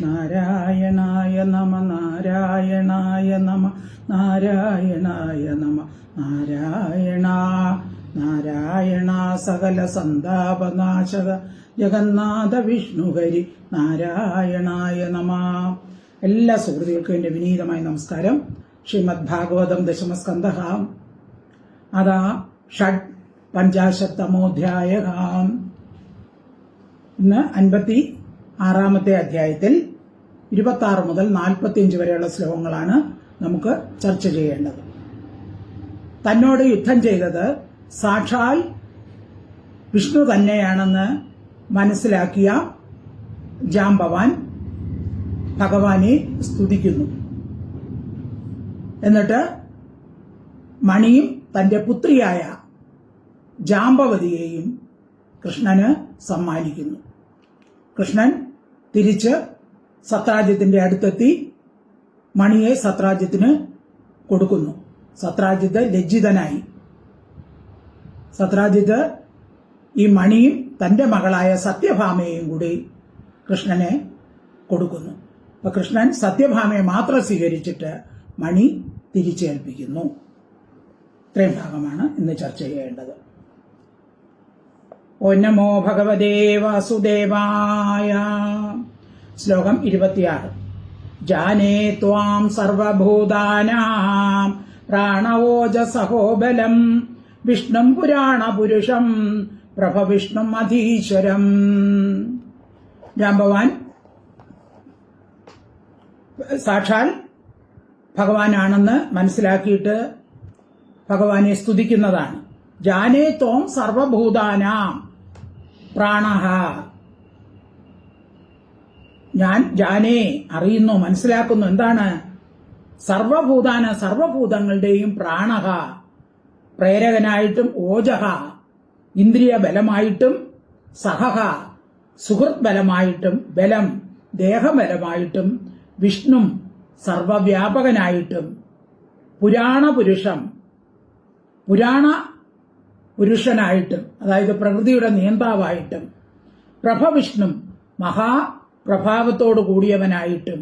നാരായണായ നമ നാരായണായ നമ നാരായണായ നമ നാരായണ നാരായണ സകല സന്താപനാശക ജഗന്നാഥ വിഷ്ണുഹരി നാരായണായ നമ. എല്ലാ സുഹൃത്തുക്കൾക്കും എൻ്റെ വിനീതമായ നമസ്കാരം. ശ്രീമദ് ഭാഗവതം ദശമസ്കന്ധഃ അതാ ഷഡ് പഞ്ചാശത്തമോധ്യായ. ഇന്ന് 56-ാമത്തെ അധ്യായത്തിൽ 26 മുതൽ 45 വരെയുള്ള ശ്ലോകങ്ങളാണ് നമുക്ക് ചർച്ച ചെയ്യേണ്ടത്. തന്നോട് യുദ്ധം ചെയ്തത് സാക്ഷാൽ വിഷ്ണു തന്നെയാണെന്ന് മനസ്സിലാക്കിയ ജാംബവാൻ ഭഗവാനെ സ്തുതിക്കുന്നു. എന്നിട്ട് മണിയും തന്റെ പുത്രിയായ ജാംബവതിയെയും കൃഷ്ണന് സമ്മാനിക്കുന്നു. കൃഷ്ണൻ തിരിച്ച് സത്രാജിത്തിന്റെ അടുത്തെത്തി മണിയെ സത്രാജിത്തിന് കൊടുക്കുന്നു. സത്രാജിത്ത് ലജ്ജിതനായി. സത്രാജിത്ത് ഈ മണിയും തന്റെ മകളായ സത്യഭാമയെയും കൂടി കൃഷ്ണനെ കൊടുക്കുന്നു. അപ്പൊ കൃഷ്ണൻ സത്യഭാമയെ മാത്രം സ്വീകരിച്ചിട്ട് മണി തിരിച്ചേൽപ്പിക്കുന്നു. ഇത്രയും ഭാഗമാണ് ഇന്ന് ചർച്ച ചെയ്യേണ്ടത്. ഓ നമോ ഭഗവതേ വാസുദേവായ. ശ്ലോകം 26. ജാനേ ത്വാം സർവഭൂതാനാം പ്രാണവോജസഹോബലം വിഷ്ണും പുരാണപുരുഷം പ്രഭവിഷ്ണും അധീശ്വരം. ജാംബവാൻ സാക്ഷാൽ ഭഗവാനാണെന്ന് മനസ്സിലാക്കിയിട്ട് ഭഗവാനെ സ്തുതിക്കുന്നതാണ്. ജാനേ ത്വം സർവഭൂതാനാം പ്രാണഃ. ഞാൻ ജാനേ അറിയുന്നു, മനസ്സിലാക്കുന്നു. എന്താണ്? സർവഭൂതങ്ങളുടെയും പ്രാണഃ പ്രേരകനായിട്ടും, ഓജഹ ഇന്ദ്രിയ ബലമായിട്ടും, സഹഹ സുഹൃത് ബലമായിട്ടും, ബലം ദേഹബലമായിട്ടും, വിഷ്ണു സർവവ്യാപകനായിട്ടും, പുരാണ പുരുഷനായിട്ടും, അതായത് പ്രകൃതിയുടെ നിയന്താവായിട്ടും, പ്രഭവിഷ്ണു മഹാപ്രഭാവത്തോടു കൂടിയവനായിട്ടും,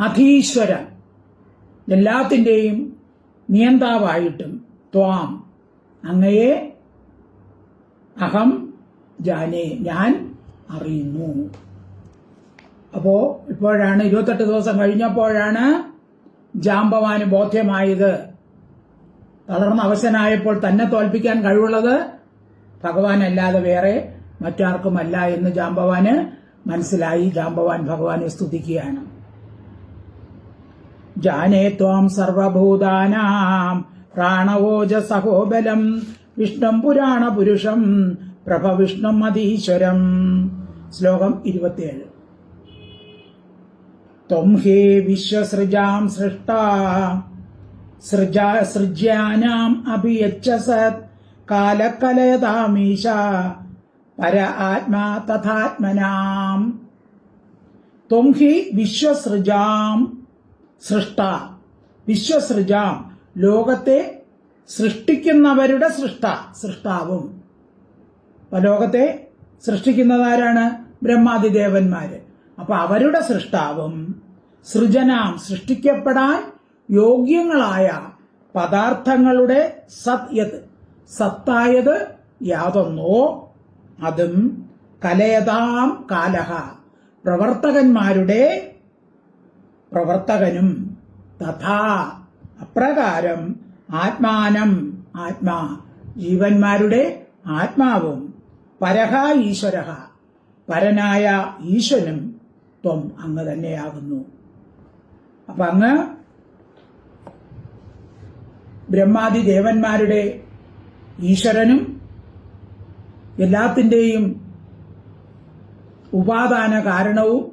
അധീശ്വരൻ എല്ലാത്തിൻ്റെയും നിയന്താവായിട്ടും, ത്വാം അങ്ങയെ അഹം ജാനേ ഞാൻ അറിയുന്നു. അപ്പോ ഇപ്പോഴാണ് 28 ദിവസം കഴിഞ്ഞപ്പോഴാണ് ജാംബവാന് ബോധ്യമായത്. തളർന്ന അവശനായപ്പോൾ തന്നെ തോൽപ്പിക്കാൻ കഴിവുള്ളത് ഭഗവാനല്ലാതെ വേറെ മറ്റാർക്കുമല്ല എന്ന് ജാംബവാന് മനസ്സിലായി. ജാംബവാൻ ഭഗവാനെ സ്തുതിക്കുകയാണ്. ജാനേ ത്വാം സർവഭൂതാനാം പ്രാണവോജസഹോബലം വിഷ്ണും പുരാണപുരുഷം പ്രഭവിഷ്ണും അധീശ്വരം. ശ്ലോകം 27. ത്വം ഹേ വിശ്വസൃജാം സൃഷ്ടാ സൃജ്യാനാം അഭിയച്ഛസത് കാലകലയതാമീശ പര ആത്മാ തഥാത്മനാം. ത്വം ഹി വിശ്വസൃജാം സൃഷ്ട. വിശ്വസൃജാം ലോകത്തെ സൃഷ്ടിക്കുന്നവരുടെ സൃഷ്ടാവും. ലോകത്തെ സൃഷ്ടിക്കുന്നതാരാണ്? ബ്രഹ്മാദിദേവന്മാര്. അപ്പൊ അവരുടെ സൃഷ്ടാവും, സൃജനാം സൃഷ്ടിക്കപ്പെടാൻ യോഗ്യങ്ങളായ പദാർത്ഥങ്ങളുടെ സത്തായത് യാതൊന്നോ അതും കലയതാം കാലഹ പ്രവർത്തകന്മാരുടെ പ്രവർത്തകനും, തഥാ അപ്രകാരം ആത്മാനം ആത്മാ ജീവന്മാരുടെ ആത്മാവും, പരഹ ഈശ്വരഹ പരനായ ഈശ്വരനും ത്വം അങ്ങ് തന്നെയാകുന്നു. അപ്പൊ അങ്ങ് ബ്രഹ്മാദി ദേവന്മാരുടെ ഈശ്വരനും എല്ലാത്തിൻ്റെയും ഉപാദാന കാരണവും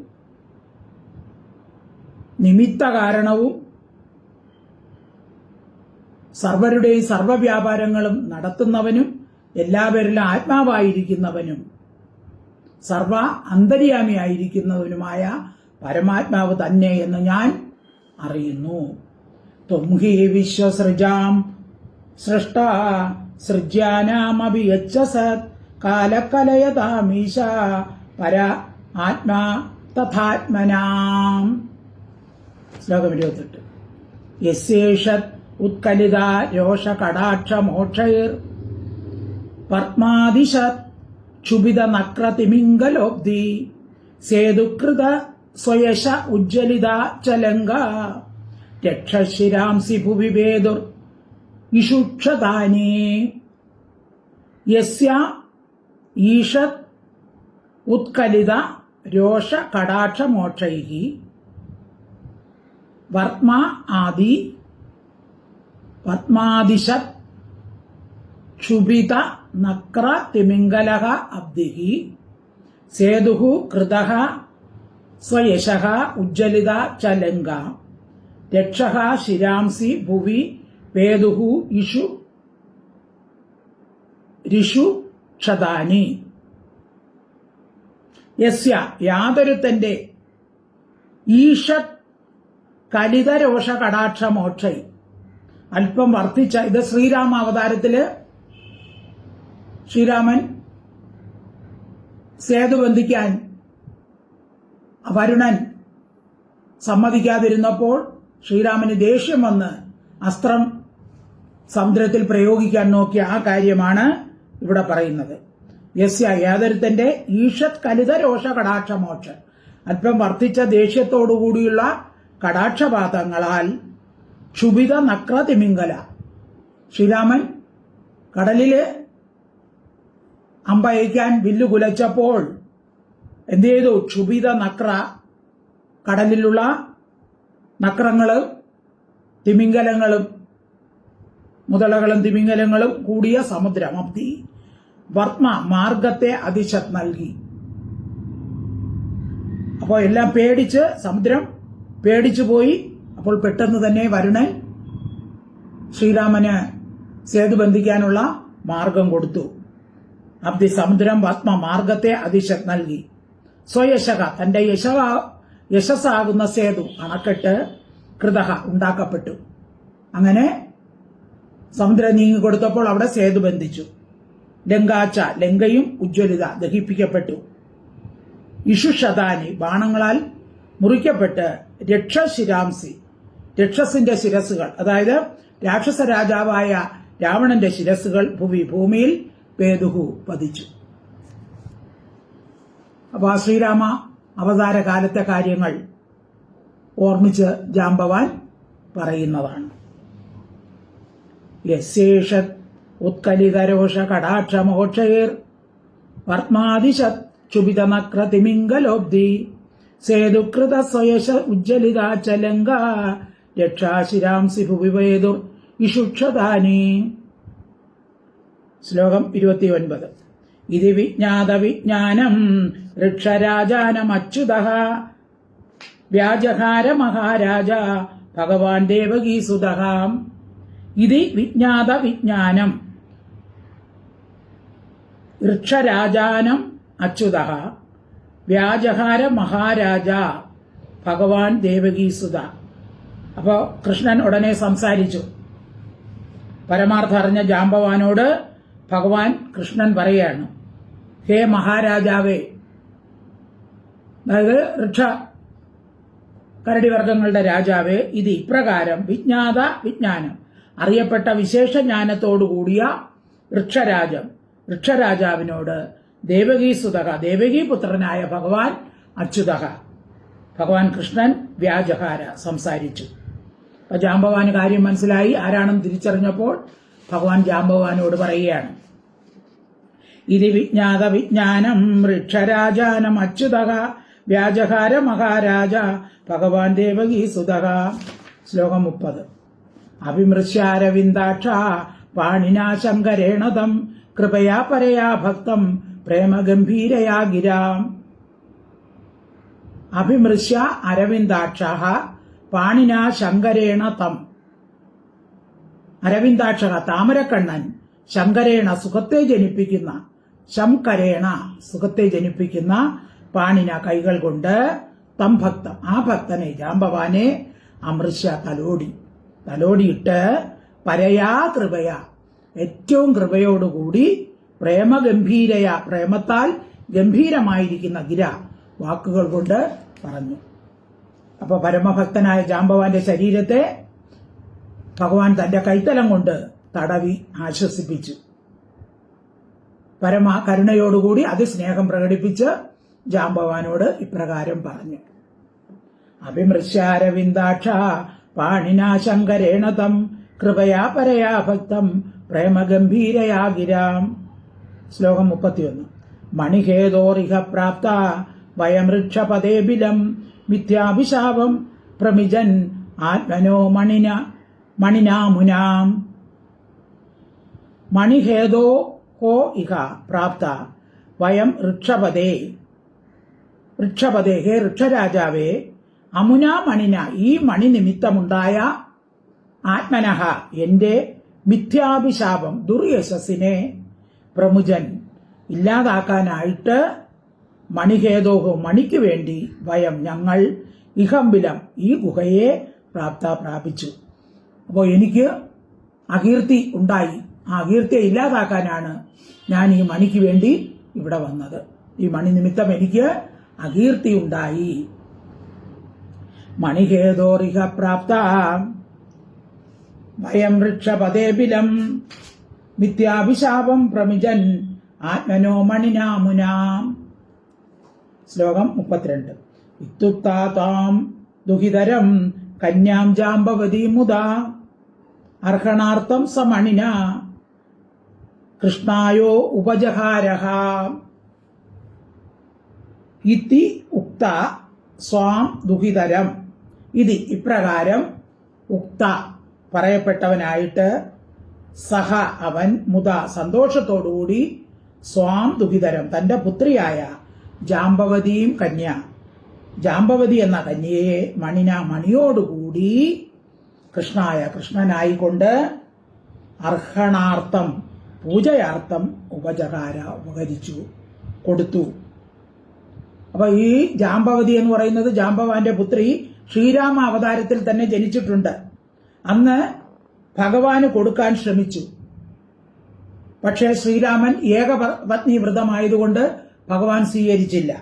നിമിത്ത കാരണവും സർവരുടെയും സർവവ്യാപാരങ്ങളും നടത്തുന്നവനും എല്ലാവരിലും ആത്മാവായിരിക്കുന്നവനും സർവ അന്തര്യാമിയായിരിക്കുന്നവനുമായ പരമാത്മാവ് തന്നെ എന്ന് ഞാൻ അറിയുന്നു. ത്വം ഹി വിശ്വസൃജാം സൃഷ്ടാ സൃജ്യാനാമഭിയച്ഛസത് കാലകലയതാമീശ പര ആത്മാ തഥാത്മനാം. ശ്ലോകം 28. യസ്യേഷത് ഉത്കലിത രോഷ കടാക്ഷ മോക്ഷൈർ പത്മാദിശത് ക്ഷുഭിത നക്ര തിമിംഗലോബ്ധി സേതുകൃത സ്വയശ ഉജ്ജ്വലിത ചലങ്ക രക്ഷശിരാംസി ഭുവി വേദുർ ഇഷുക്ഷതാനേ. യസ്യ ഈഷത് ഉത്കലിത രോഷ കടാക്ഷ മോക്ഷൈഃ വർമ്മ ആദി പത്മാദിശത് ക്ഷുഭിത നക്ര തിമിംഗലഃ അബ്ധിഃ സേതുഃ കൃതഃ സ്വയശഃ ഉജ്ജ്വലിത ചലങ്ക രക്ഷഃ ശിരാംസി ഭുവി വേദുഃ ഇഷു രിഷു ക്ഷതാനി. യസ്യ യാതൊരുത്തന്റെ ഈഷത് കലിതരോഷ കടാക്ഷ മോക്ഷൈ അല്പം വർദ്ധിച്ച, ഇത് ശ്രീരാമ അവതാരത്തില് ശ്രീരാമൻ സേതു ബന്ധിക്കാൻ വരുണൻ സമ്മതിക്കാതിരുന്നപ്പോൾ ശ്രീരാമന് ദേഷ്യം വന്ന് അസ്ത്രം സമുദ്രത്തിൽ പ്രയോഗിക്കാൻ നോക്കിയ ആ കാര്യമാണ് ഇവിടെ പറയുന്നത്. യസ്യ യാതൊരുത്തന്റെ ഈഷത് കലിത രോഷ കടാക്ഷ മോക്ഷ അല്പം വർദ്ധിച്ച ദേഷ്യത്തോടുകൂടിയുള്ള കടാക്ഷപാതങ്ങളാൽ ക്ഷുഭിത നക്ര തിമിംഗല. ശ്രീരാമൻ കടലില് അമ്പയക്കാൻ വില്ലു കുലച്ചപ്പോൾ എന്ത് ചെയ്തു? ക്ഷുഭിത നക്ര, കടലിലുള്ള നക്രങ്ങളും തിമിംഗലങ്ങളും മുതലകളും തിമിംഗലങ്ങളും കൂടിയ സമുദ്രം അബ്ധി വർമ്മ മാർഗത്തെ അതിശത് നൽകി. അപ്പോൾ എല്ലാം പേടിച്ച്, സമുദ്രം പേടിച്ചു പോയി. അപ്പോൾ പെട്ടെന്ന് തന്നെ വരുണൻ ശ്രീരാമന് സേതു ബന്ധിക്കാനുള്ള മാർഗം കൊടുത്തു. അബ്ധി സമുദ്രം വർമ്മ മാർഗത്തെ അതിശത് നൽകി. സ്വയശക തന്റെ യശസ്സാകുന്ന സേതു അണക്കെട്ട് കൃതഹ ഉണ്ടാക്കപ്പെട്ടു. അങ്ങനെ സമുദ്രം നീങ്ങിക്കൊടുത്തപ്പോൾ അവിടെ സേതു ബന്ധിച്ചു. ലങ്കാച്ച ലങ്കയും ഉജ്ജ്വലിത ദഹിപ്പിക്കപ്പെട്ടു. ഇഷുഷതാനി ബാണങ്ങളാൽ മുറിക്കപ്പെട്ട് രക്ഷശിരാംസി രക്ഷസിന്റെ ശിരസുകൾ, അതായത് രാക്ഷസ രാജാവായ രാവണന്റെ ശിരസുകൾ ഭൂമിയിൽ പേതുഹു പതിച്ചു. അപ്പൊ ആ ശ്രീരാമ അവതാര കാലത്തെ കാര്യങ്ങൾ ഓർമ്മിച്ച് ജാംബവാൻ പറയുന്നതാണ്. യസ്യേഷത് ഉത്കലിതരോഷ കടാക്ഷ മോക്ഷൈർ വർമാദിശത് ക്ഷുഭിത നക്ര തിമിംഗലോബ്ധി സേതുകൃത സ്വയശ ഉജ്ജ്വലിത ചലങ്ക രക്ഷാശിരാംസി ഭുവി വേദുർ ഇഷുക്ഷതാനി. ശ്ലോകം 29. ഇതി വിജ്ഞാത വിജ്ഞാനം ഋക്ഷരാജാനമച്യുതഃ വ്യാജഹാര മഹാരാജ ഭഗവാൻ ദേവകീസുതഃ. ഇതി വിജ്ഞാത വിജ്ഞാനം ഋക്ഷരാജാനം അച്യുതഃ വ്യാജഹാര മഹാരാജ ഭഗവാൻ ദേവകീസുത. അപ്പോ കൃഷ്ണൻ ഉടനെ സംസാരിച്ചു. പരമാർത്ഥം അറിഞ്ഞ ജാംബവാനോട് ഭഗവാൻ കൃഷ്ണൻ പറയാണ്, ഹേ മഹാരാജാവേ, അതായത് ഋക്ഷ കരടിവർഗങ്ങളുടെ രാജാവേ, ഇത് ഇപ്രകാരം വിജ്ഞാത വിജ്ഞാനം അറിയപ്പെട്ട വിശേഷജ്ഞാനത്തോടുകൂടിയ ഋക്ഷരാജാവിനോട് ദേവകീസുതക ദേവകീപുത്രനായ ഭഗവാൻ അച്യുതക ഭഗവാൻ കൃഷ്ണൻ വ്യാജഹാര സംസാരിച്ചു. അപ്പൊ ജാംബവാന് കാര്യം മനസ്സിലായി. ആരാണെന്ന് തിരിച്ചറിഞ്ഞപ്പോൾ ഭഗവാൻ ജാംബവാനോട് പറയുകയാണ്, ഇതി വിജ്ഞാത വിജ്ഞാനം ഋക്ഷരാജാനം അച്യുതക വ്യാജഹാര മഹാരാജ ഭഗവാൻ ദേവകീസുതക. ശ്ലോകം 30. അഭിമൃശ്യാരവിന്ദാക്ഷ പാണിനാ ശങ്കരേണതം കൃപയാ പരയാ ഭക്തം പ്രേമഗംഭീരയാ ഗിരാം. അഭിമൃശ്യ അരവിന്ദാക്ഷ പാണിനാ ശങ്കരേണ തം. അരവിന്ദാക്ഷ താമരക്കണ്ണൻ ശങ്കരേണ സുഖത്തെ ജനിപ്പിക്കുന്ന, ശംകരേണ സുഖത്തെ ജനിപ്പിക്കുന്ന പാണിന കൈകൾ കൊണ്ട് തം ഭക്തം ആ ഭക്തനെ ജാംബവാനെ അമൃശ്യ തലോടിയിട്ട് പരയാ കൃപയാ ഏറ്റവും കൃപയോടുകൂടി പ്രേമഗംഭീരയ, പ്രേമത്താൽ ഗംഭീരമായിരിക്കുന്ന ഗിര, വാക്കുകൾ കൊണ്ട് പറഞ്ഞു. അപ്പൊ പരമഭക്തനായ ജാമ്പവാന്റെ ശരീരത്തെ ഭഗവാൻ തന്റെ കൈത്തലം കൊണ്ട് തടവി ആശ്വസിപ്പിച്ചു. പരമ കരുണയോടുകൂടി അതിസ്നേഹം പ്രകടിപ്പിച്ച് ജാമ്പവാനോട് ഇപ്രകാരം പറഞ്ഞു. അഭിമൃശ്യാരവിന്ദാക്ഷ പാണിനാ ശങ്കരേണ തം കൃപയാ പരയാ ഭക്തം പ്രേമഗംഭീരയാ ഗിരാം. ശ്ലോകം 31. മണിഹേതോറിഹ പ്രാപ്ത വയമൃക്ഷപദേ ബിലം മിഥ്യാഭിശാപം പ്രമിജൻ ആത്മനോ മണിനാ മുനാം. മണിഹേതോ ഹോ ഇഹ പ്രാപ്ത വയം ഋക്ഷപദേ, ഋക്ഷപദേ, ഹേ ഋക്ഷരാജാവേ, അമുനാ മണിന, ഈ മണി നിമിത്തമുണ്ടായ ആത്മനഹ, എന്റെ മിഥ്യാഭിശാപം, ദുർയശസ്സിനെ പ്രമുജൻ, ഇല്ലാതാക്കാനായിട്ട്, മണിഹേതോഹോ, മണിക്ക് വേണ്ടി, വയം, ഞങ്ങൾ, ഇഹംബിലം, ഈ ഗുഹയെ പ്രാപിച്ചു. അപ്പോൾ എനിക്ക് അകീർത്തി ഉണ്ടായി. ആ അകീർത്തിയെ ഇല്ലാതാക്കാനാണ് ഞാൻ ഈ മണിക്ക് വേണ്ടി ഇവിടെ വന്നത്. ഈ മണി നിമിത്തം എനിക്ക് അകീർത്തി ഉണ്ടായി. മണിഹേതോറിഹ പ്രാപ്ത വയം വൃക്ഷപദേബിലം മിഥ്യാഭിശാപം പ്രമിജൻ ആത്മനോ മണിനാ മുനാം. ശ്ലോകം 32. ഇത്യുക്താതാം ദുഹിതരം കന്യാം ജാമ്പവതി മുദാ അർഹണാർത്ഥം സമണിന കൃഷ്ണായോ ഉപജഹാരഹ. ഇതി ഉക്ത സ്വാം ദുഹിതരം. ഇത് ഇപ്രകാരം ഉക്ത പറയപ്പെട്ടവനായിട്ട്, സഹ അവൻ, മുത സന്തോഷത്തോടുകൂടി, സ്വാം ദുഹിതരം തന്റെ പുത്രിയായ ജാമ്പവതിയും കന്യ, ജാമ്പവതി എന്ന കന്യയെ മണിന മണിയോടുകൂടി, കൃഷ്ണായ കൃഷ്ണനായിക്കൊണ്ട്, അർഹണാർത്ഥം പൂജയാർത്ഥം, ഉപജഹാര ഉപകരിച്ചു, കൊടുത്തു. അപ്പൊ ഈ ജാമ്പവതി എന്ന് പറയുന്നത് ജാമ്പവാന്റെ പുത്രി ശ്രീരാമ അവതാരത്തിൽ തന്നെ ജനിച്ചിട്ടുണ്ട്. അന്ന് ഭഗവാന് കൊടുക്കാൻ ശ്രമിച്ചു. പക്ഷേ ശ്രീരാമൻ ഏകപത്നി വ്രതമായതുകൊണ്ട് ഭഗവാൻ സ്വീകരിച്ചില്ല.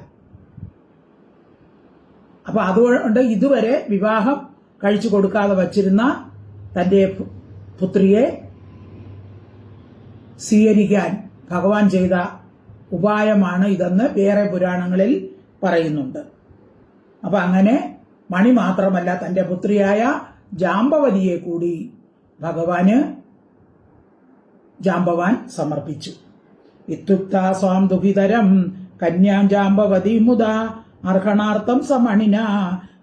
അപ്പൊ അതുകൊണ്ട് ഇതുവരെ വിവാഹം കഴിച്ചു കൊടുക്കാതെ വച്ചിരുന്ന തന്റെ പുത്രിയെ സ്വീകരിക്കാൻ ഭഗവാൻ ചെയ്ത ഉപായമാണ് ഇതെന്ന് വേറെ പുരാണങ്ങളിൽ പറയുന്നുണ്ട്. അപ്പൊ അങ്ങനെ മണി മാത്രമല്ല, തന്റെ പുത്രിയായ ജാമ്പവതിയെ കൂടി ജാമ്പവാൻ സമർപ്പിച്ചു. ഇത്യുക്ത സ്വാം ദുഹിതരം കന്യാം ജാമ്പവതി മുദ അർഹണാർത്ഥം സമണിന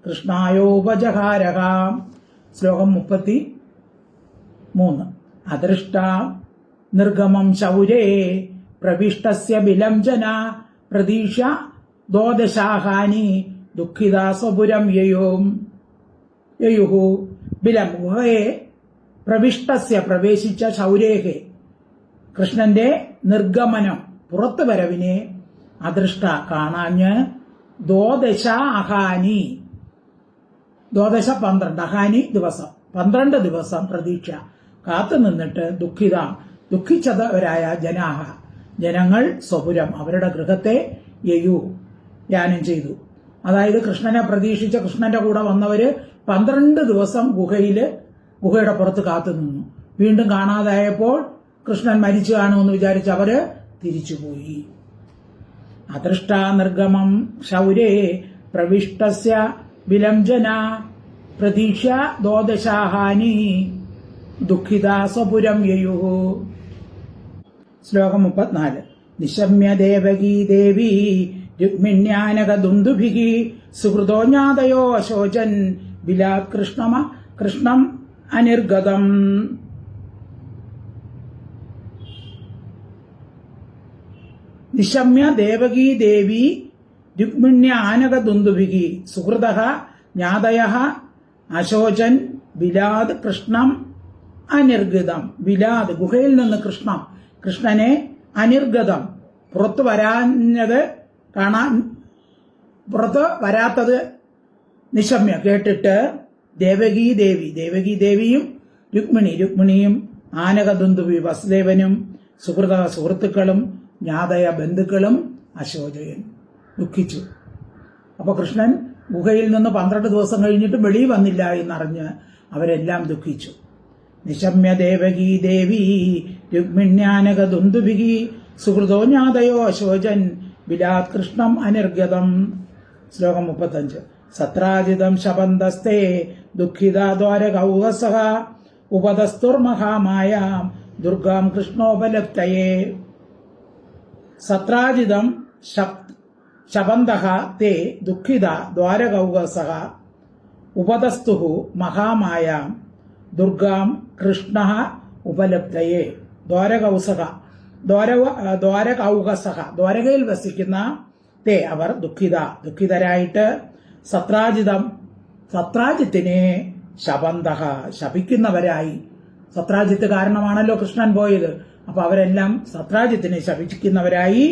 കൃഷ്ണായോപജഹാരഹ. ശ്ലോകം 33. അദൃഷ്ട നിർഗമം ശൗരേ പ്രവിഷ്ടസ്യ ബിലം ജന പ്രതീക്ഷ ദ്വാദശാഹാനി ദുഃഖിതാ സ്വപുരം യയുഹു. ബിലം ഗുഹയെ പ്രവിഷ്ടസ്യ പ്രവേശിച്ച ശൗരേഹെ കൃഷ്ണന്റെ നിർഗമനം പുറത്തു വരവിനെ അദൃഷ്ട കാണാഞ്ഞ് ദ്വാദശ അഹാനി, ദ്വാദശ 12, അഹാനി ദിവസം, 12 ദിവസം പ്രതീക്ഷ കാത്തു നിന്നിട്ട് ദുഃഖിച്ചവരായ ജനങ്ങൾ സ്വപുരം അവരുടെ ഗൃഹത്തെ യാനം ചെയ്തു. അതായത് കൃഷ്ണനെ പ്രതീക്ഷിച്ച കൃഷ്ണന്റെ കൂടെ വന്നവര് 12 ദിവസം ഗുഹയുടെ പുറത്ത് കാത്തു നിന്നു. വീണ്ടും കാണാതായപ്പോൾ കൃഷ്ണൻ മരിച്ചു കാണുമെന്ന് വിചാരിച്ച് അവര് തിരിച്ചുപോയി. അദൃഷ്ട നിർഗമം ശൗരേ പ്രവിഷ്ടസ്യ ബിലം ജന പ്രതീക്ഷ ദ്വാദശാഹാനി ദുഃഖിതാ സ്വപുരം യയുഹു. ശ്ലോകം 34. നിശമ്യ ദേവകീ ദേവി രുക്മിണ്യാനകദുന്ദുഭിഃ സുഹൃതോ ജ്ഞാതയോ അശോചൻ ബിലാത് കൃഷ്ണം അനിർഗതം. നിശമ്യ ദേവകീ ദേവി രുക്മിണ്യാനകദുന്ദുഭിഃ സുഹൃതഃ ജ്ഞാതയഃ അശോചൻ ബിലാത് കൃഷ്ണം അനിർഗതം. ബിലാത് ഗുഹയിൽ നിന്ന് കൃഷ്ണനെ അനിർഗതം പുറത്തു വരാത്തത് നിശമ്യ കേട്ടിട്ട് ദേവകീ ദേവിയും രുക്മിണിയും ആനകദുന്ദുഭി വസുദേവനും സുഹൃത്തുക്കളും ജ്ഞാതയ ബന്ധുക്കളും അശോചയൻ ദുഃഖിച്ചു. അപ്പൊ കൃഷ്ണൻ ഗുഹയിൽ നിന്ന് 12 ദിവസം കഴിഞ്ഞിട്ട് വെളിയിൽ വന്നില്ല എന്നറിഞ്ഞ് അവരെല്ലാം ദുഃഖിച്ചു. നിശമ്യ ദേവകീ ദേവി രുക്മിണ്യാനക ദുന്ദുഭികി സുഹൃതോ ജ്ഞാതയോ അശോചൻ വിലാത് കൃഷ്ണം അനിർഗതം. ശ്ലോകം 35. സത്രാജിതം ശപന്തസ്തേ ദുഃഖിത ദ്വാരകൗഹസഃ ഉപതസ്തുർമഹാമായാം ദുർഗാം കൃഷ്ണോപലപ്തയേ. സത്രാജിതം ശപന്തഃ തേ ദുഃഖിത ദ്വാരകൗഹസഃ ഉപതസ്തുഃ മഹാമായാം ദുർഗാം കൃഷ്ണഃ ഉപലപ്തയേ. ദ്വാരകൗഹസഃ ദ്വാരകയിൽ വസിക്കുന്ന തേ അവർ ദുഃഖിതരായിട്ട് സത്രാജിത്തിനെ ശപന്തഃ ശപിക്കുന്നവരായി. സത്രാജിത്ത് കാരണമാണല്ലോ കൃഷ്ണൻ പോയത്. അപ്പൊ അവരെല്ലാം സത്രാജിത്തിനെ ശപിക്കുന്നവരായി.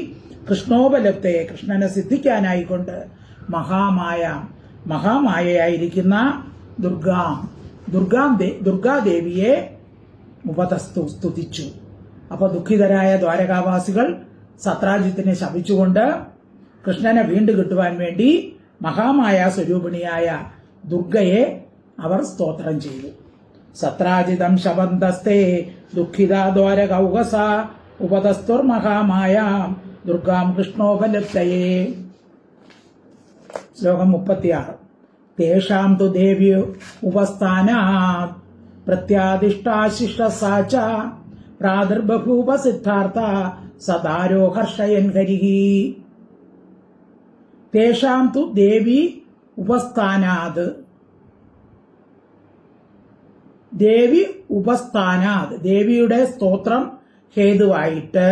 കൃഷ്ണോപലപ്തയെ കൃഷ്ണനെ സിദ്ധിക്കാനായിക്കൊണ്ട് മഹാമായയായിരിക്കുന്ന ദുർഗാദേവിയെ സ്തുതിച്ചു. അപ്പൊ ദുഃഖിതരായ ദ്വാരകാവാസികൾ സത്രാജിത്തിനെ ശപിച്ചുകൊണ്ട് കൃഷ്ണനെ വീണ്ടും കിട്ടുവാൻ വേണ്ടി മഹാമായ സ്വരൂപിണിയായ ദുർഗയെ അവർ സ്തോത്രം ചെയ്തു. സത്രാജിതം ശപന്തസ്തേ ദുഃഖിത ദ്വാരകൗഹസ ഉപതസ്തുർമഹാമായ ദുർഗാം കൃഷ്ണോപലപ്തയേ. ശ്ലോകം 36. തേഷാം തു ദേവി ഉപസ്ഥാനാത് പ്രത്യാദിഷ്ടാശിഷസാ ച പ്രാദുർബഭൂവ സിദ്ധാർത്ഥ സദാരോ ഹർഷയൻ ഹരിഹി. തേഷാം തു ദേവി ഉപസ്ഥാനാത് ദേവിയുടെ സ്തോത്രം ഹേതുവായിട്ട്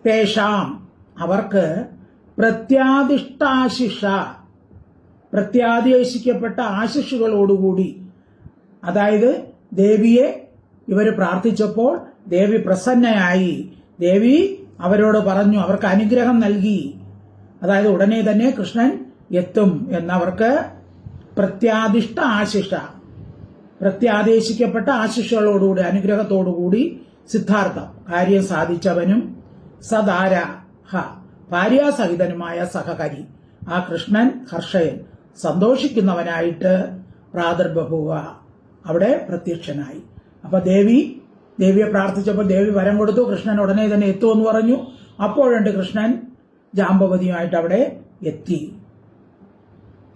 തേഷാം അവർക്ക് പ്രത്യാദേശിക്കപ്പെട്ട ആശിഷുകളോടുകൂടി, അതായത് ദേവിയെ ഇവർ പ്രാർത്ഥിച്ചപ്പോൾ ദേവി പ്രസന്നയായി. ദേവി അവരോട് പറഞ്ഞു, അവർക്ക് അനുഗ്രഹം നൽകി. അതായത് ഉടനെ തന്നെ കൃഷ്ണൻ എത്തും എന്നവർക്ക് പ്രത്യാദേശിക്കപ്പെട്ട ആശിഷുകളോടുകൂടി അനുഗ്രഹത്തോടുകൂടി സിദ്ധാർത്ഥം കാര്യം സാധിച്ചവനും സദാരഹ ഭാര്യാസഹിതനുമായ സഹകരി ആ കൃഷ്ണൻ ഹർഷയൻ സന്തോഷിക്കുന്നവനായിട്ട് പ്രാദുർബഭൂവ അവിടെ പ്രത്യക്ഷനായി. അപ്പൊ ദേവിയെ പ്രാർത്ഥിച്ചപ്പോൾ ദേവി വരം കൊടുത്തു. കൃഷ്ണൻ ഉടനെ തന്നെ എത്തുമെന്ന് പറഞ്ഞു. അപ്പോഴുണ്ട് കൃഷ്ണൻ ജാമ്പവതിയുമായിട്ട് അവിടെ എത്തി.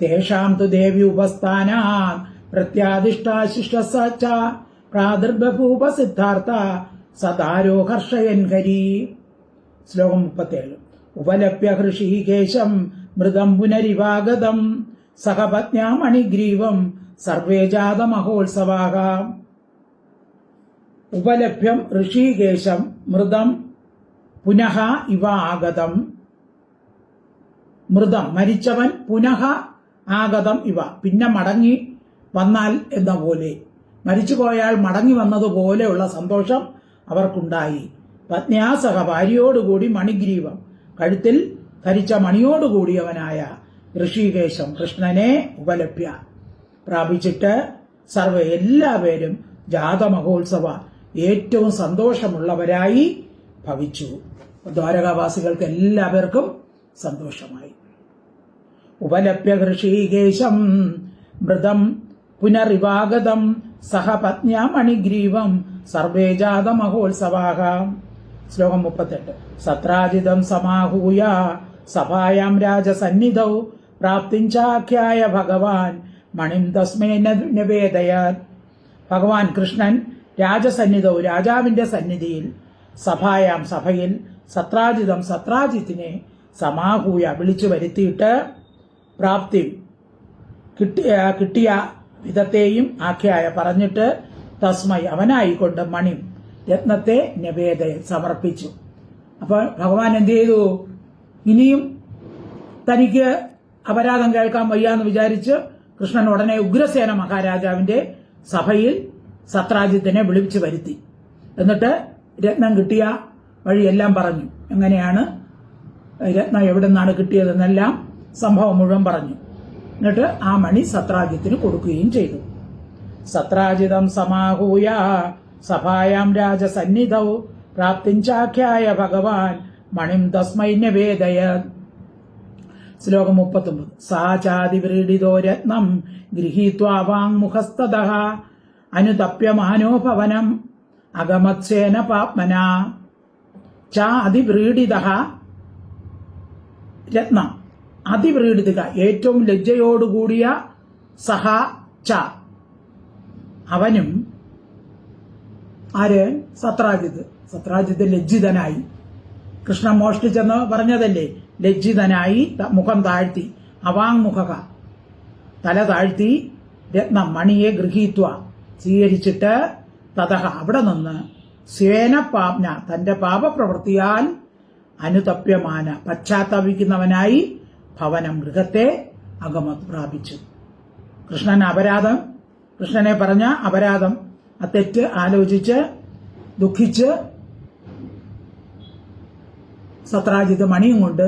തേഷാം തു ദേവി ഉപസ്ഥാനാ പ്രത്യാദിഷ്ടാശിഷ്ടസ ച പ്രാദുർബഭൂവ സിദ്ധാർത്ഥ സദാരോ ഹർഷയൻ ഹരി. ശ്ലോകം 37. ഉപലപ്യ ഹൃഷീകേശം മൃതം പുനരിവാഗതം സഹപത്ന്യാ മണിഗ്രീവം സർവേ ജാത മഹോത്സവാഹ. ഉപലഭ്യം ഋഷീകേശം മൃതം പുനഃ ഇവ ആഗതം. മൃതം മരിച്ചവൻ പുനഃ ആഗതം ഇവ പിന്നെ മടങ്ങി വന്നാൽ എന്ന പോലെ, മരിച്ചുപോയാൽ മടങ്ങി വന്നതുപോലെയുള്ള സന്തോഷം അവർക്കുണ്ടായി. പത്ന്യാസഹ ഭാര്യയോടുകൂടി മണിഗ്രീവം കഴുത്തിൽ ധരിച്ച മണിയോടുകൂടിയവനായ ഋഷികേശം കൃഷ്ണനെ ഉപലഭ്യ പ്രാപിച്ചിട്ട് സർവ്വ എല്ലാവരും ജാതമഹോത്സവ ഏറ്റവും സന്തോഷമുള്ളവരായി ഭവിച്ചു. ദ്വാരകാവാസികൾക്ക് എല്ലാവർക്കും സന്തോഷമായി. ഉപലഭ്യ ഋഷികേശം മൃതം പുനരിവാഗതം സഹപത്ന്യാ മണിഗ്രീവം സർവേ ജാതമഹോത്സവാഹ. ശ്ലോകം 38. സത്രാജിതം സമാഹൂയ സഭായാം രാജസന്നിധൗ പ്രാപ്തിഞ്ചാഖ്യായ ഭഗവാൻ മണിം തസ്മേ നിവേദയത്. ഭഗവാൻ കൃഷ്ണൻ രാജസന്നിധൗ രാജാവിന്റെ സന്നിധിയിൽ സഭായാം സഭയിൽ സത്രാജിത്തിനെ സമാഹൂയ വിളിച്ചു വരുത്തിയിട്ട് പ്രാപ്തി കിട്ടിയ വിധത്തെയും ആഖ്യായ പറഞ്ഞിട്ട് തസ്മൈ അവനായിക്കൊണ്ട് മണി രത്നത്തെ നിവേദയ സമർപ്പിച്ചു. അപ്പൊ ഭഗവാൻ എന്ത് ചെയ്തു? ഇനിയും തനിക്ക് അപരാധം കേൾക്കാൻ വയ്യാന്ന് വിചാരിച്ച് കൃഷ്ണൻ ഉടനെ ഉഗ്രസേന മഹാരാജാവിന്റെ സഭയിൽ സത്രാജിത്തിനെ വിളിച്ചു വരുത്തി. എന്നിട്ട് രത്നം കിട്ടിയ വഴിയെല്ലാം പറഞ്ഞു. എങ്ങനെയാണ് രത്നം എവിടെ നിന്നാണ് കിട്ടിയതെന്നെല്ലാം സംഭവം മുഴുവൻ പറഞ്ഞു. എന്നിട്ട് ആ മണി സത്രാജിത്തിന് കൊടുക്കുകയും ചെയ്തു. സത്രാജിതം സമാഹൂയ സഭായാം രാജസന്നിധൗ പ്രാപ്തിഞ്ചാഖ്യായ ഭഗവാൻ മണിം തസ്മൈ നിവേദയത്. ശ്ലോകം 39. സാചാതിവ്രീഡിതോ രത്നം ഗൃഹീത്വാ വാങ്മുഖസ്തതഃ അനുതപ്യമാനോ ഭവനം അഗമത്സേന പാപ്മനാ. അതിവ്രീഡിതഃ രത്നം, അതിവ്രീഡിത ഏറ്റവും ലജ്ജയോടുകൂടിയ, സഹ ച അവനും, ആര്? സത്രാജിത്ത് ലജ്ജിതനായി. കൃഷ്ണൻ മോഷ്ടിച്ചെന്ന് പറഞ്ഞതല്ലേ, ലജ്ജിതനായി മുഖം താഴ്ത്തി, അവാങ്മുഖ തല താഴ്ത്തി, രത്നം മണിയെ ഗൃഹീത്വ സ്വീകരിച്ചിട്ട്, തതഹ അവിടെ നിന്ന്, സ്വേന പാപ്ന തന്റെ പാപപ്രവൃത്തിയാൽ, അനുതപ്യമാന പശ്ചാത്തപിക്കുന്നവനായി, ഭവനം ഗൃഹത്തെ അഗമത് പ്രാപിച്ചു. കൃഷ്ണനെ പറഞ്ഞ അപരാധം, ആ തെറ്റ് ആലോചിച്ച് ദുഃഖിച്ച് സത്രാജിത്ത് മണിയും കൊണ്ട്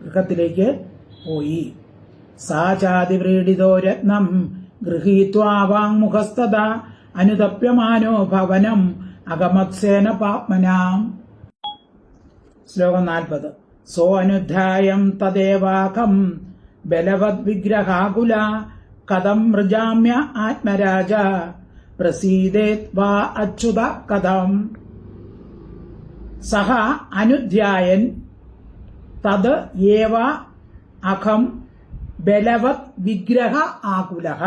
ഗൃഹത്തിലേക്ക് പോയി. സാചാതിവ്രീഡിതോ രത്നം ഗൃഹീത്വാ വാങ്മുഖസ്തത അനുതപ്യമാനോ ഭവനം അഗമത്സേന പാപ്മനാം. ശ്ലോകം 40. സോ അനുധ്യായം തദേവാകം ബലവദ് വിഗ്രഹാകുല കഥം മൃജാമ്യ ആത്മരാജ പ്രസീദേത് വാ അച്യുത കഥം. സഹ അനുധ്യായൻ തത് ഏവ അഹം ബലവത് വിഗ്രഹ ആകുലഃ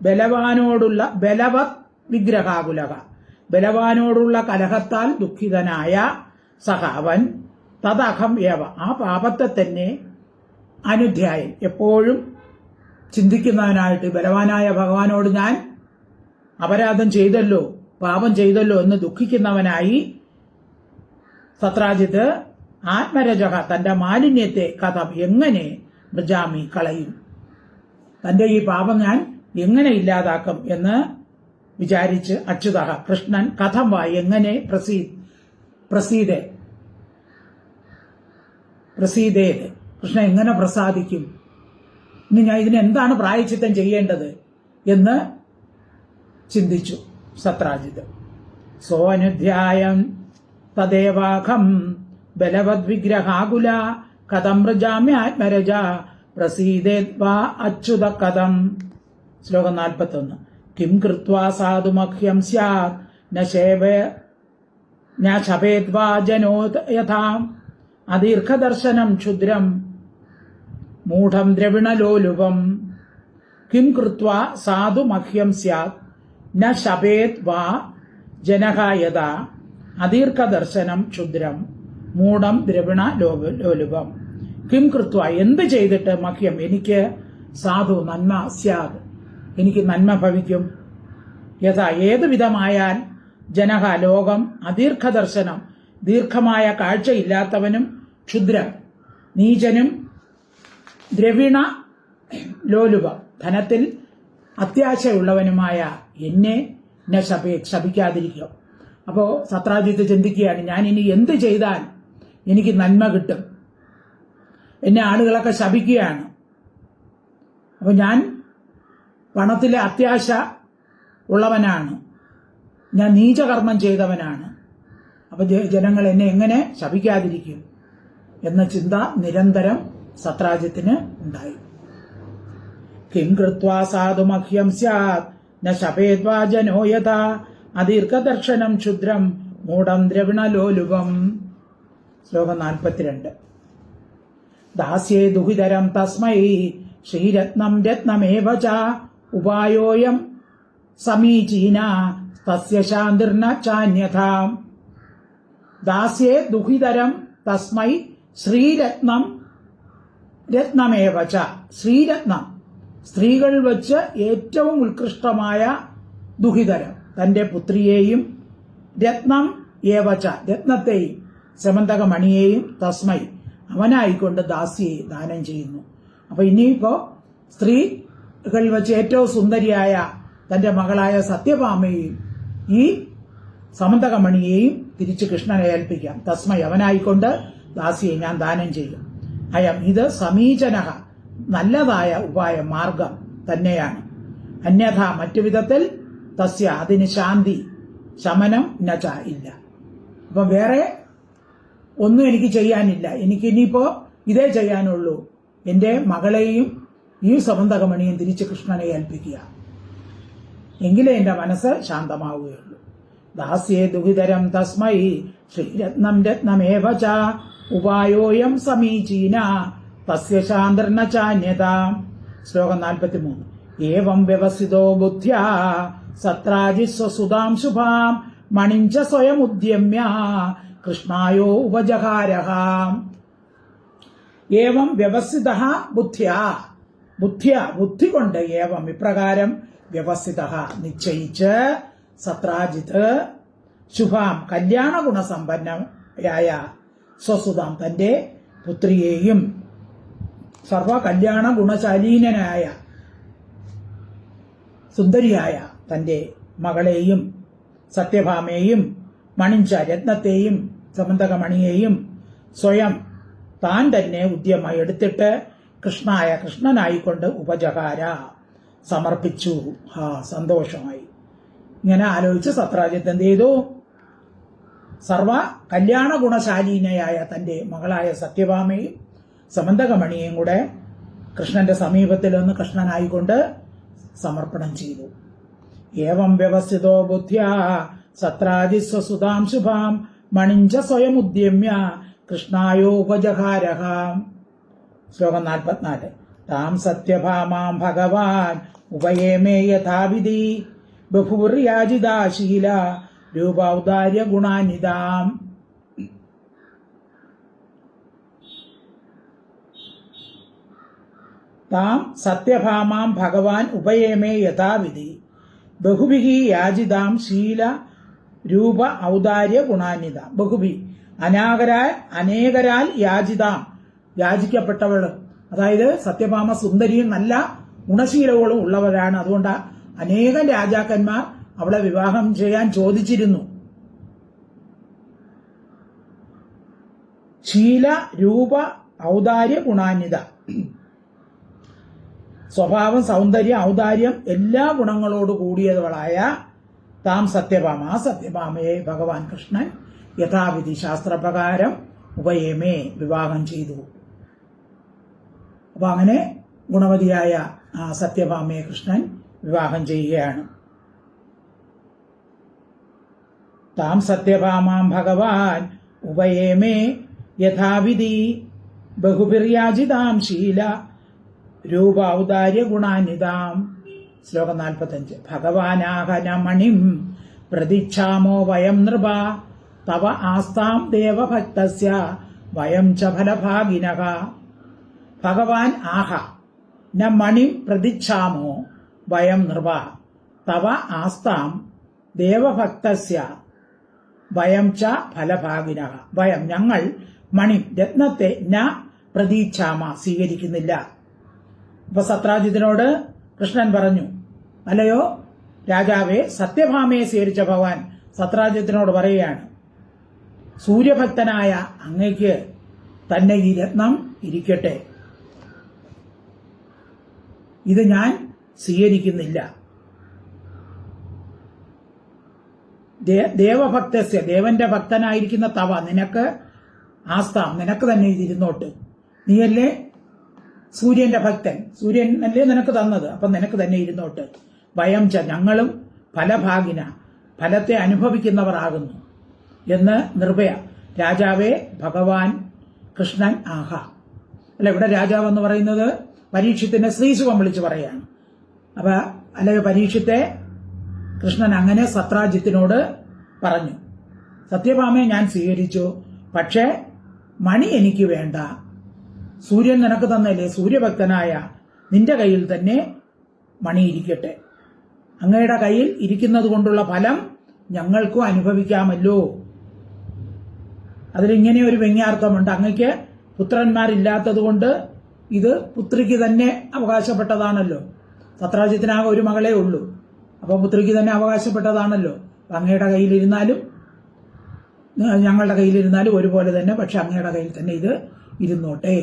ബലവാനോടുള്ള ബലവത് വിഗ്രഹാകുലഃ ബലവാനോടുള്ള കലഹത്താൽ ദുഃഖിതനായ സഹ അവൻ, തദഹം ഏവ ആ പാപത്തെ തന്നെ, അനുധ്യായൻ എപ്പോഴും ചിന്തിക്കുന്നവനായിട്ട്, ബലവാനായ ഭഗവാനോട് ഞാൻ അപരാധം ചെയ്തല്ലോ, പാപം ചെയ്തല്ലോ എന്ന് ദുഃഖിക്കുന്നവനായി സത്രാജിത്ത് ആത്മരജക തന്റെ മാലിന്യത്തെ കഥം എങ്ങനെ മൃജാമി കളയും, തന്റെ ഈ പാപം ഞാൻ എങ്ങനെ ഇല്ലാതാക്കും എന്ന് വിചാരിച്ച് അച്യുത കൃഷ്ണൻ കഥം വാ എങ്ങനെ പ്രസീദേത് കൃഷ്ണൻ എങ്ങനെ പ്രസാദിക്കും, ഇനി ഞാൻ ഇതിനെന്താണ് പ്രായശ്ചിത്തം ചെയ്യേണ്ടത് എന്ന് ചിന്തിച്ചു സത്രാജിത്ത്. സോ അനുധ്യായം തദേവാഖം ബലവദ് വിഗ്രഹാകുല കഥം മൃജാമ്യ ആത്മരജ പ്രസീദേത് വാ അച്യുത കഥം. ശ്ലോകം 41. കിം കൃത്വാ സാധുമഹ്യം സ്യാത് ന ശപേത് വാ ജനോ യഥാ അദീർഘദർശനം ക്ഷുദ്രം മൂഢം ദ്രവിണലോലുപം. കിം കൃത്വാ സാധുമഹ്യം സ്യാത് ന ശപേത് വാ ജനഃ യഥാ അദീർഘദർശനം ക്ഷുദ്രം മൂഢം ദ്രവിണ ലോലുപം. കിം കൃത്വ എന്ത് ചെയ്തിട്ട്, മഹ്യം എനിക്ക്, സാധു നന്മ, സ്യാത് എനിക്ക് നന്മ ഭവിക്കും, യഥാ ഏതു വിധമായാൽ, ജനഹ ലോകം, അദീർഘദർശനം ദീർഘമായ കാഴ്ചയില്ലാത്തവനും, ക്ഷുദ്രം നീചനും, ദ്രവിണ ലോലുപം ധനത്തിൽ അത്യാശയുള്ളവനുമായ എന്നെ ശപിക്കാതിരിക്കും. അപ്പോ സത്രാജിത്ത് ചിന്തിക്കുകയാണ്, ഞാൻ ഇനി എന്ത് ചെയ്താൽ എനിക്ക് നന്മ കിട്ടും, എന്നെ ആളുകളൊക്കെ ശപിക്കുകയാണ്, അപ്പൊ ഞാൻ പണത്തിലെ അത്യാശ ഉള്ളവനാണ്, ഞാൻ നീചകർമ്മം ചെയ്തവനാണ്, അപ്പൊ ജനങ്ങൾ എന്നെ എങ്ങനെ ശപിക്കാതിരിക്കും എന്ന ചിന്ത നിരന്തരം സത്രാജിത്തിന് ഉണ്ടായി. കിം കൃത്വാ സാധുമഹ്യം സ്യാത് ന ശപേദ്വാ ജനോ യഥാ അദീർഘദർശനം ക്ഷുദ്രം മൂഢം ദ്രവിണലോലുപം. ശ്ലോകം 42. ദാസ്യേ ദുഹിതരം തസ്മൈ ശ്രീരത്നം രത്നമേവ ച ഉപായോയം സമീചീന തസ്യ ശാന്തിർന ചാന്യഥാ. ദാസ്യേ ദുഹിതരം തസ്മൈ ശ്രീരത്നം രത്നമേവ ച. ശ്രീരത്നം സ്ത്രീകൾ വച്ച് ഏറ്റവും ഉത്കൃഷ്ടമായ ദുഹിതരം തന്റെ പുത്രിയെയും, രത്നം ഏവച രത്നത്തെയും സമന്തകമണിയെയും, തസ്മൈ അവനായിക്കൊണ്ട് ദാസിയെ ദാനം ചെയ്യുന്നു. അപ്പൊ ഇനിയിപ്പോ സ്ത്രീകൾ വച്ച് ഏറ്റവും സുന്ദരിയായ തന്റെ മകളായ സത്യഭാമയെയും ഈ സമന്തകമണിയെയും തിരിച്ച് കൃഷ്ണനെ ഏൽപ്പിക്കാം. തസ്മൈ അവനായിക്കൊണ്ട് ദാസിയെ ഞാൻ ദാനം ചെയ്യും. അയം ഇത് സമീചനഃ നല്ലതായ ഉപായം, മാർഗം തന്നെയാണ്. അന്യഥ മറ്റു വിധത്തിൽ തസ്യ അതിന് ശാന്തി ശമനം നച ഇല്ല. അപ്പം വേറെ ഒന്നും എനിക്ക് ചെയ്യാനില്ല. എനിക്കിനിയിപ്പോ ഇതേ ചെയ്യാനുള്ളൂ. എൻ്റെ മകളെയും ഈ സമന്തകമണിയും തിരിച്ച് കൃഷ്ണനെ ഏൽപ്പിക്കുക. എങ്കിലേ എൻ്റെ മനസ്സ് ശാന്തമാവുകയുള്ളൂ. ദാസ്യേ ദുഹിതരം തസ്മൈ ശ്രീരത്നം രത്നമേവ ച ഉപായോയം സമീചീന തസ്യ ശാന്തർന ചാന്യത. ശ്ലോകം 43. ഏവം വ്യവസ്ഥിതോ ബുദ്ധ്യാ സത്രാജിസ്വസുതാം ശുഭാം മണിഞ്ച സ്വയമുദ്യമ്യ കൃഷ്ണായോ ഉപജഹാരഃ. ഏവം വ്യവസ്ഥിതഃ ബുദ്ധ്യാ ബുദ്ധി കൊണ്ട് ഏവം ഇപ്രകാരം വ്യവസ്ഥിതഃ നിശ്ചയിച്ച് സത്രാജിത്ത് ശുഭാം കല്യാണ ഗുണസമ്പന്നയായ സ്വസുതാം തന്റെ പുത്രിയെയും സർവ കല്യാണ ഗുണശാലീനനായ സുന്ദരിയായ തന്റെ മകളെയും സത്യഭാമയെയും മണിഞ്ച രത്നത്തെയും സമന്തകമണിയെയും സ്വയം താൻ തന്നെ ഉദ്യമമായി എടുത്തിട്ട് കൃഷ്ണനായിക്കൊണ്ട് ഉപജഹാര സമർപ്പിച്ചു. സന്തോഷമായി. ഇങ്ങനെ ആലോചിച്ച് സത്രാജിത്ത് എന്ത് ചെയ്തു? സർവ കല്യാണ ഗുണശാലീനയായ തന്റെ മകളായ സത്യഭാമയും സമന്തകമണിയെയും കൂടെ കൃഷ്ണന്റെ സമീപത്തിൽ നിന്ന് കൃഷ്ണനായിക്കൊണ്ട് സമർപ്പണം ചെയ്തു. ഏവം വ്യവസ്ഥിതോ ബുദ്ധ്യാ സത്രാജിസ്വസുതാം ശുഭാം മണിഞ്ച സ്വയമുദ്യമ്യ കൃഷ്ണായോ ഉപജഹാരഃ. ശ്ലോകം 44. താം സത്യഭാമാം ഭഗവാൻ ഉപയേമേ യഥാവിധി ബഹുർയാജിതാശീല രൂപൗദാര്യ ഗുണാനിതാം. താം സത്യഭാമാം ഭഗവാൻ ഉപയേമേ യഥാവിധി ബഹുഭിഹി യാജിതാം ശീല രൂപ ഔദാര്യ ഗുണാനിത. ബഹുഭി അനേകരാൽ യാജിതാം യാചിക്കപ്പെട്ടവൾ. അതായത് സത്യഭാമ സുന്ദരിയും നല്ല ഗുണശീലങ്ങളും ഉള്ളവരാണ്. അതുകൊണ്ട് അനേകം രാജാക്കന്മാർ അവളെ വിവാഹം ചെയ്യാൻ ചോദിച്ചിരുന്നു. ശീല രൂപ ഔദാര്യ ഗുണാന്വിത. സ്വഭാവം, സൗന്ദര്യം, ഔദാര്യം എല്ലാ ഗുണങ്ങളോട് കൂടിയവളായ താം സത്യഭാമ, ആ സത്യഭാമയെ ഭഗവാൻ കൃഷ്ണൻ യഥാവിധി ശാസ്ത്രപ്രകാരം ഉപയമേ വിവാഹം ചെയ്തു. അപ്പൊ അങ്ങനെ ഗുണവതിയായ ആ സത്യഭാമയെ കൃഷ്ണൻ വിവാഹം ചെയ്യുകയാണ്. താം സത്യഭാമാം ഭഗവാൻ ഉപയേമേ യഥാവിധി ബഹുഭിർയാജിതാം ശീല രൂപ ഔദാര്യ ഗുണാന്വിതാം. ശ്ലോകം 45. ഭഗവാനാഹനമണിം പ്രതീക്ഷാമോ വയം നൃപ തവ ആസ്താം ദേവഭക്തസ്യ വയം ച ഫലഭാഗിനഃ. ഭഗവാൻ ആഹ ന മണിം പ്രതീക്ഷാമോ വയം നൃപ തവ ആസ്താം ദേവഭക്തസ്യ വയം ച ഫലഭാഗിനഃ. വയം ഞങ്ങൾ മണി രത്നത്തെ ന പ്രതീക്ഷാമ സ്വീകരിക്കുന്നില്ല. അപ്പൊ സത്രാജിത്തിനോട് കൃഷ്ണൻ പറഞ്ഞു, അല്ലയോ രാജാവേ, സത്യഭാമയെ സ്വീകരിച്ച ഭഗവാൻ സത്രാജിത്തിനോട് പറയുകയാണ്, സൂര്യഭക്തനായ അങ്ങയ്ക്ക് തന്നെ ഈ രത്നം ഇരിക്കട്ടെ, ഇത് ഞാൻ സ്വീകരിക്കുന്നില്ല. ദേവഭക്തസ്യ ദേവന്റെ ഭക്തനായിരിക്കുന്ന തവ നിനക്ക് ആസ്താം നിനക്ക് തന്നെ ഇതിരുന്നോട്ട്. നീയല്ലേ സൂര്യന്റെ ഭക്തൻ, സൂര്യൻ അല്ലേ നിനക്ക് തന്നത്, അപ്പം നിനക്ക് തന്നെ ഇരുന്നോട്ട്. വയം ച ഞങ്ങളും ഫലഭാഗിന ഫലത്തെ അനുഭവിക്കുന്നവർ ആകുന്നു എന്ന് നിർഭയ. രാജാവേ ഭഗവാൻ കൃഷ്ണൻ ആഹ. അല്ല, ഇവിടെ രാജാവ് എന്ന് പറയുന്നത് പരീക്ഷത്തിനെ ശ്രീശുവം വിളിച്ച് പറയാണ്. അപ്പൊ അല്ലെ പരീക്ഷത്തെ കൃഷ്ണൻ അങ്ങനെ സത്രാജിത്തിനോട് പറഞ്ഞു, സത്യഭാമയെ ഞാൻ സ്വീകരിച്ചു, പക്ഷേ മണി എനിക്ക് വേണ്ട. സൂര്യൻ നിനക്ക് തന്നല്ലേ, സൂര്യഭക്തനായ നിന്റെ കയ്യിൽ തന്നെ മണി ഇരിക്കട്ടെ. അങ്ങയുടെ കയ്യിൽ ഇരിക്കുന്നത് കൊണ്ടുള്ള ഫലം ഞങ്ങൾക്കും അനുഭവിക്കാമല്ലോ. അതിലിങ്ങനെ ഒരു വ്യംഗ്യാർത്ഥമുണ്ട്. അങ്ങയ്ക്ക് പുത്രന്മാരില്ലാത്തത് കൊണ്ട് ഇത് പുത്രിക്ക് തന്നെ അവകാശപ്പെട്ടതാണല്ലോ. സത്രാജിത്തിനാകെ ഒരു മകളേ ഉള്ളൂ. അപ്പൊ പുത്രിക്ക് തന്നെ അവകാശപ്പെട്ടതാണല്ലോ. അങ്ങയുടെ കയ്യിലിരുന്നാലും ഞങ്ങളുടെ കയ്യിലിരുന്നാലും ഒരുപോലെ തന്നെ, പക്ഷെ അങ്ങയുടെ കയ്യിൽ തന്നെ ഇത് ഇരുന്നോട്ടെ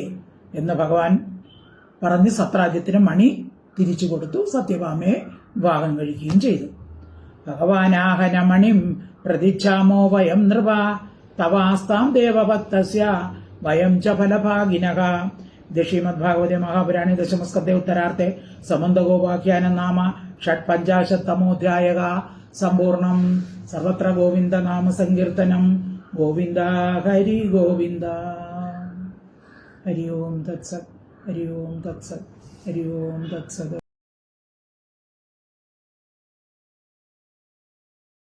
എന്ന് ഭഗവാൻ പറഞ്ഞ് സത്രാജിത്തിന് മണി തിരിച്ചു കൊടുത്തു. സത്യഭാമയെ വിവാഹം കഴിക്കുകയും ചെയ്തു. ഭഗവാനാഹനമണിം പ്രതിച്ഛാമോ വയം നൃപ തവാസ്താം ദേവഭക്തസ്യ വയം ച ഫലഭാഗിനഃ. ഇത് ശ്രീമദ്ഭാഗവതേ മഹാപുരാണേ ദശമസ്കന്ധേ ഉത്തരാർദ്ധേ സമന്തഗോപാഖ്യാനം നാമ ഷഡ്പഞ്ചാശത്തമോധ്യായഃ സമ്പൂർണം. സർവത്ര ഗോവിന്ദ നാമ സങ്കീർത്തനം. ഗോവിന്ദ ഹരി ഗോവിന്ദ. ഹരി ഓം തത്സത്. ഹരി ഓം തത്സത്. ഹരി ഓം തത്സത്.